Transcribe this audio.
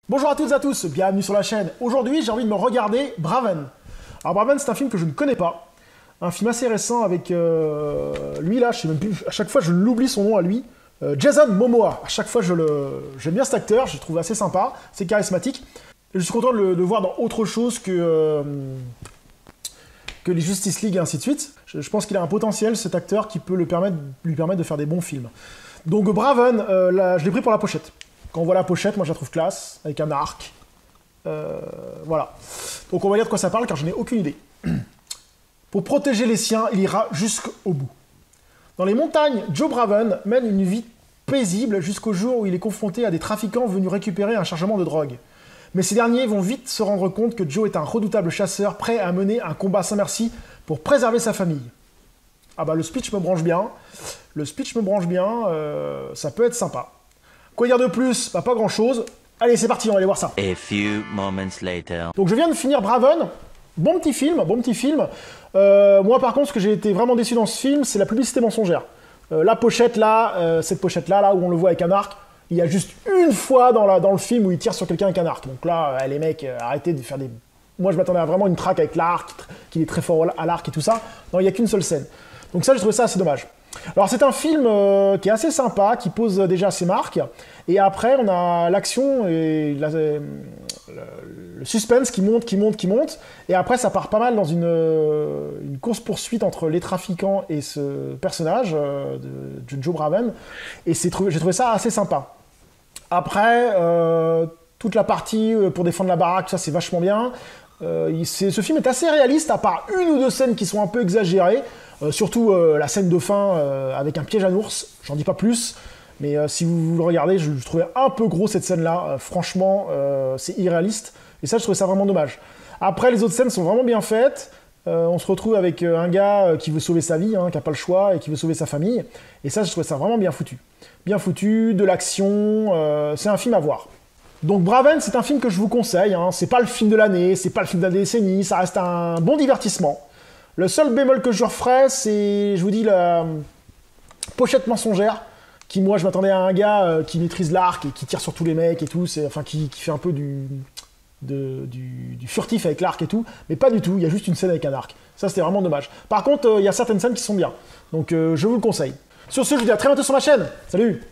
Bonjour à toutes et à tous, bienvenue sur la chaîne. Aujourd'hui, j'ai envie de me regarder Braven. Alors Braven, c'est un film que je ne connais pas. Un film assez récent avec lui là, je sais même plus, à chaque fois je l'oublie son nom à lui. Jason Momoa. À chaque fois j'aime bien cet acteur, je le trouve assez sympa, c'est charismatique. Et je suis content de le voir dans autre chose que les Justice League et ainsi de suite. Je pense qu'il a un potentiel, cet acteur, qui peut lui permettre de faire des bons films. Donc Braven, je l'ai pris pour la pochette. Quand on voit la pochette, moi je la trouve classe, avec un arc. Voilà. Donc on va dire de quoi ça parle, car je n'ai aucune idée. Pour protéger les siens, il ira jusqu'au bout. Dans les montagnes, Joe Braven mène une vie paisible jusqu'au jour où il est confronté à des trafiquants venus récupérer un chargement de drogue. Mais ces derniers vont vite se rendre compte que Joe est un redoutable chasseur prêt à mener un combat sans merci pour préserver sa famille. Ah bah le speech me branche bien. Le speech me branche bien, ça peut être sympa. Quoi dire de plus? Bah, pas grand chose. Allez, c'est parti, on va aller voir ça. A few moments later. Donc je viens de finir Braven. Bon petit film, bon petit film. Moi par contre, ce que j'ai été vraiment déçu dans ce film, c'est la publicité mensongère. La pochette là, cette pochette là, où on le voit avec un arc, il y a juste une fois dans le film où il tire sur quelqu'un avec un arc. Donc là, les mecs, arrêtez de faire des... Moi je m'attendais à vraiment une traque avec l'arc, qu'il est très fort à l'arc et tout ça. Non, il n'y a qu'une seule scène. Donc ça, j'ai trouvé ça assez dommage. Alors c'est un film qui est assez sympa, qui pose déjà ses marques, et après on a l'action et le suspense qui monte, et après ça part pas mal dans une course-poursuite entre les trafiquants et ce personnage de Joe Braven, et j'ai trouvé ça assez sympa. Après, toute la partie pour défendre la baraque, ça c'est vachement bien. Ce film est assez réaliste, à part une ou deux scènes qui sont un peu exagérées. Surtout la scène de fin avec un piège à ours, j'en dis pas plus, mais si vous le regardez, je trouvais un peu gros cette scène-là, franchement, c'est irréaliste, et ça, je trouvais ça vraiment dommage. Après, les autres scènes sont vraiment bien faites, on se retrouve avec un gars qui veut sauver sa vie, qui n'a pas le choix, et qui veut sauver sa famille, et ça, je trouvais ça vraiment bien foutu. Bien foutu, de l'action, c'est un film à voir. Donc Braven, c'est un film que je vous conseille, c'est pas le film de l'année, c'est pas le film de la décennie, ça reste un bon divertissement. Le seul bémol que je referais, c'est, je vous dis, la pochette mensongère, qui, moi, je m'attendais à un gars qui maîtrise l'arc et qui tire sur tous les mecs et tout, enfin, qui fait un peu du furtif avec l'arc et tout, mais pas du tout, il y a juste une scène avec un arc. Ça, c'était vraiment dommage. Par contre, il y a certaines scènes qui sont bien, donc je vous le conseille. Sur ce, je vous dis à très bientôt sur ma chaîne. Salut!